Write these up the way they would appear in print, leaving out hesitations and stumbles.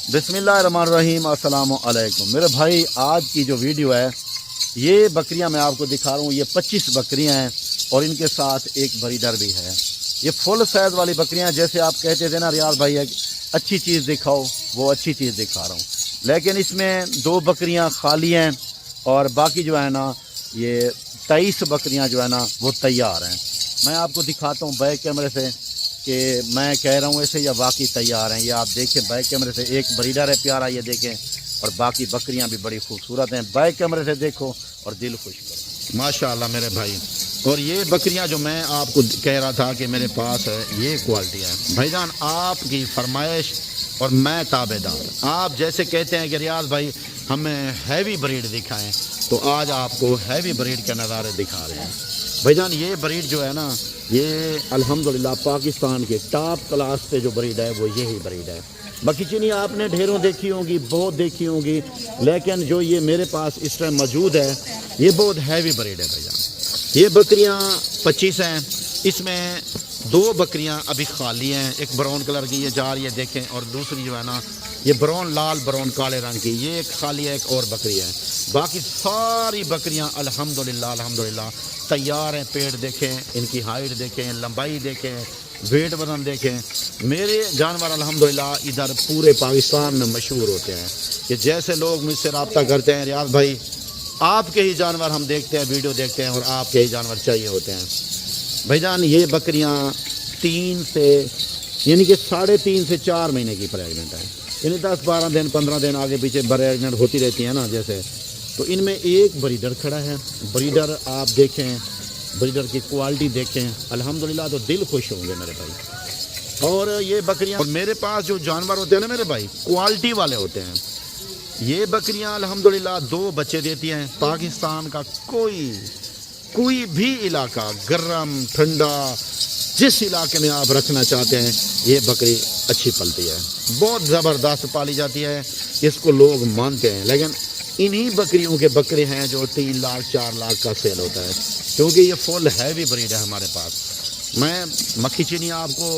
बिस्मिल्लाहिर्रहमानिर्रहीम, अस्सलाम वालेकुम। मेरे भाई, आज की जो वीडियो है, ये बकरियां मैं आपको दिखा रहा हूँ। ये 25 बकरियां हैं और इनके साथ एक ब्रीडर भी है। ये फुल साइज वाली बकरियां, जैसे आप कहते थे ना रियाज भाई, अच्छी चीज़ दिखाओ, वो अच्छी चीज़ दिखा रहा हूँ। लेकिन इसमें 2 बकरियां खाली हैं और बाकी जो है ना, ये 23 बकरियां जो है ना, वो तैयार हैं। मैं आपको दिखाता हूँ बैक कैमरे से कि मैं कह रहा हूँ ऐसे या वाकई तैयार हैं। ये आप देखें बैक कैमरे से, एक ब्रीडर है प्यारा, ये देखें, और बाकी बकरियां भी बड़ी खूबसूरत हैं। बैक कैमरे से देखो और दिल खुश करो, माशाल्लाह मेरे भाई। और ये बकरियां जो मैं आपको कह रहा था कि मेरे पास है, ये क्वालिटी है भाईजान, आपकी फरमाइश और मैं ताबेदार। आप जैसे कहते हैं कि रियाज भाई हमें हैवी ब्रीड दिखाएं, तो आज आपको हैवी ब्रीड के नज़ारे दिखा रहे हैं भाईजान। ये ब्रीड जो है ना, ये अल्हम्दुलिल्लाह पाकिस्तान के टॉप क्लास पे जो ब्रीड है, वो यही ब्रीड है। बाकी चीनी आपने ढेरों देखी होंगी, बहुत देखी होंगी, लेकिन जो ये मेरे पास इस टाइम मौजूद है, ये बहुत हैवी ब्रीड है भाईजान। ये बकरियां 25 हैं, इसमें 2 बकरियां अभी खाली हैं। एक ब्राउन कलर की ये जा रही है देखें, और दूसरी जो है ना, ये ब्राउन लाल ब्राउन काले रंग की, ये एक खाली है, एक और बकरी है। बाकी सारी बकरियां अल्हम्दुलिल्लाह अल्हम्दुलिल्लाह तैयार हैं। पेट देखें, इनकी हाइट देखें, लंबाई देखें, वेट वजन देखें। मेरे जानवर अल्हम्दुलिल्लाह इधर पूरे पाकिस्तान में मशहूर होते हैं कि जैसे लोग मुझसे रब्ता करते हैं, रियाज भाई आपके ही जानवर हम देखते हैं, वीडियो देखते हैं, और आपके ही जानवर चाहिए होते हैं भाईजान। ये बकरियां 3 से यानी कि 3.5 से 4 महीने की प्रेगनेंट है। यानी 10-12 दिन 15 दिन आगे पीछे प्रेगनेंट होती रहती है ना जैसे। तो इनमें एक ब्रीडर खड़ा है। ब्रीडर आप देखें, ब्रीडर की क्वालिटी देखें, अल्हम्दुलिल्लाह, तो दिल खुश होंगे मेरे भाई। और ये बकरियां, और मेरे पास जो जानवर होते हैं ना मेरे भाई, क्वालिटी वाले होते हैं। ये बकरियां अल्हम्दुलिल्लाह 2 बच्चे देती हैं। पाकिस्तान का कोई भी इलाका, गर्म ठंडा, जिस इलाके में आप रखना चाहते हैं, ये बकरी अच्छी पलती है, बहुत ज़बरदस्त पाली जाती है, इसको लोग मानते हैं। लेकिन इन्हीं बकरियों के बकरे हैं जो 3 लाख 4 लाख का सेल होता है, क्योंकि ये फुल हैवी ब्रीड है हमारे पास। मैं मक्खी चीनी आपको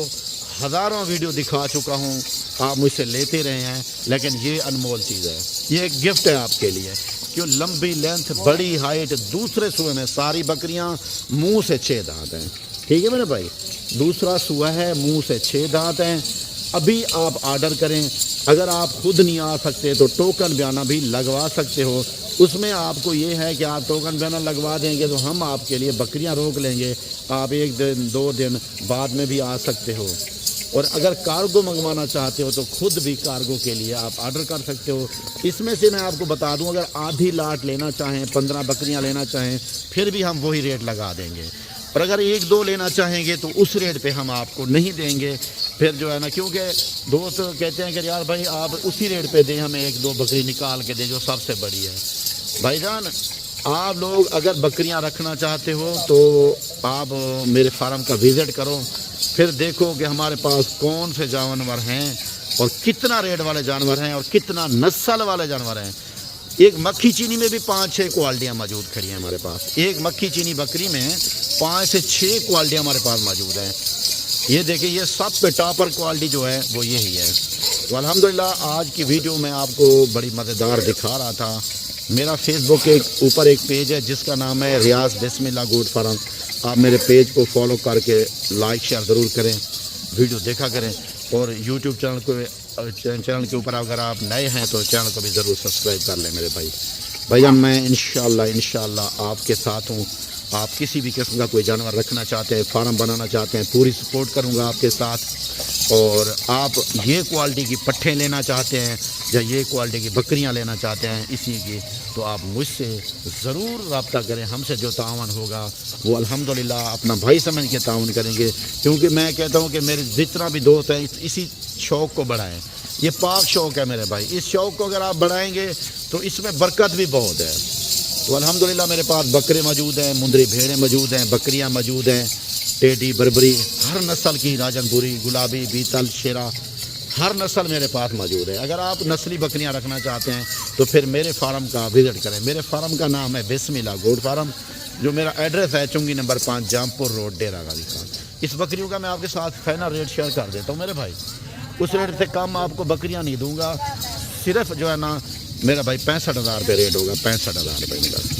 हज़ारों वीडियो दिखा चुका हूँ, आप मुझसे लेते रहे हैं, लेकिन ये अनमोल चीज़ है, ये एक गिफ्ट है आपके लिए। क्यों, लंबी लेंथ, बड़ी हाइट, दूसरे सूए में सारी बकरियां मुंह से 6 दांत हैं। ठीक है मेरे भाई, दूसरा सूआ है, मुंह से 6 दांत हैं। अभी आप आर्डर करें, अगर आप खुद नहीं आ सकते तो टोकन बयाना भी लगवा सकते हो। उसमें आपको ये है कि आप टोकन बयाना लगवा देंगे तो हम आपके लिए बकरियां रोक लेंगे, आप 1 दिन 2 दिन बाद में भी आ सकते हो। और अगर कार्गो मंगवाना चाहते हो तो खुद भी कार्गो के लिए आप आर्डर कर सकते हो। इसमें से मैं आपको बता दूं, अगर आधी लाट लेना चाहें, 15 बकरियां लेना चाहें, फिर भी हम वही रेट लगा देंगे। और अगर 1-2 लेना चाहेंगे तो उस रेट पे हम आपको नहीं देंगे फिर जो है ना, क्योंकि दोस्त कहते हैं कि यार भाई आप उसी रेट पे दें, हमें 1-2 बकरी निकाल के दें जो सबसे बड़ी है। भाईजान, आप लोग अगर बकरियां रखना चाहते हो तो आप मेरे फार्म का विज़िट करो, फिर देखो कि हमारे पास कौन से जानवर हैं और कितना रेट वाले जानवर हैं और कितना नस्ल वाले जानवर हैं। एक मक्खी चीनी में भी 5-6 क्वालिटियाँ मौजूद खड़ी हैं हमारे पास। एक मक्खी चीनी बकरी में 5 से 6 क्वालिटियाँ हमारे पास मौजूद हैं। ये देखिए, ये सब पे टॉपर क्वालिटी जो है वो यही है। तो अल्हम्दुलिल्लाह आज की वीडियो में आपको बड़ी मज़ेदार दिखा रहा था। मेरा फेसबुक के ऊपर एक पेज है जिसका नाम है रियाज बिस्मिल्लाह गोट फार्म। आप मेरे पेज को फॉलो करके लाइक शेयर ज़रूर करें, वीडियो देखा करें, और यूट्यूब चैनल के ऊपर अगर आप नए हैं तो चैनल को भी ज़रूर सब्सक्राइब कर लें मेरे भाई। भैया मैं इंशाल्लाह आपके साथ हूँ। आप किसी भी किस्म का कोई जानवर रखना चाहते हैं, फार्म बनाना चाहते हैं, पूरी सपोर्ट करूँगा आपके साथ। और आप ये क्वालिटी की पट्ठे लेना चाहते हैं या ये क्वालिटी की बकरियां लेना चाहते हैं इसी की, तो आप मुझसे ज़रूर रब्ता करें। हमसे जो तावन होगा वो अल्हम्दुलिल्लाह अपना भाई समझ के तावन करेंगे, क्योंकि मैं कहता हूँ कि मेरे जितना भी दोस्त हैं इसी शौक़ को बढ़ाएं। ये पाक शौक़ है मेरे भाई, इस शौक़ को अगर आप बढ़ाएंगे तो इसमें बरकत भी बहुत है। तो अल्हम्दुलिल्लाह मेरे पास बकरे मौजूद हैं, मुंदरी भेड़ें मौजूद हैं, बकरियां मौजूद हैं, टेडी बरबरी, हर नस्ल की, राजनपुरी, गुलाबी, बीतल, शेरा, हर नस्ल मेरे पास मौजूद है। अगर आप नस्ली बकरियां रखना चाहते हैं तो फिर मेरे फार्म का विज़िट करें। मेरे फार्म का नाम है बिस्मिल्लाह गोट फार्म, जो मेरा एड्रेस है चुंगी नंबर 5 जामपुर रोड, डेरा गाजी खान। इस बकरियों का मैं आपके साथ फाइनल रेट शेयर कर देता हूँ मेरे भाई। उस रेट से कम आपको बकरियां नहीं दूंगा। सिर्फ जो है ना मेरा भाई 65,000 रुपये रेट होगा, 65,000 रुपये मेरा।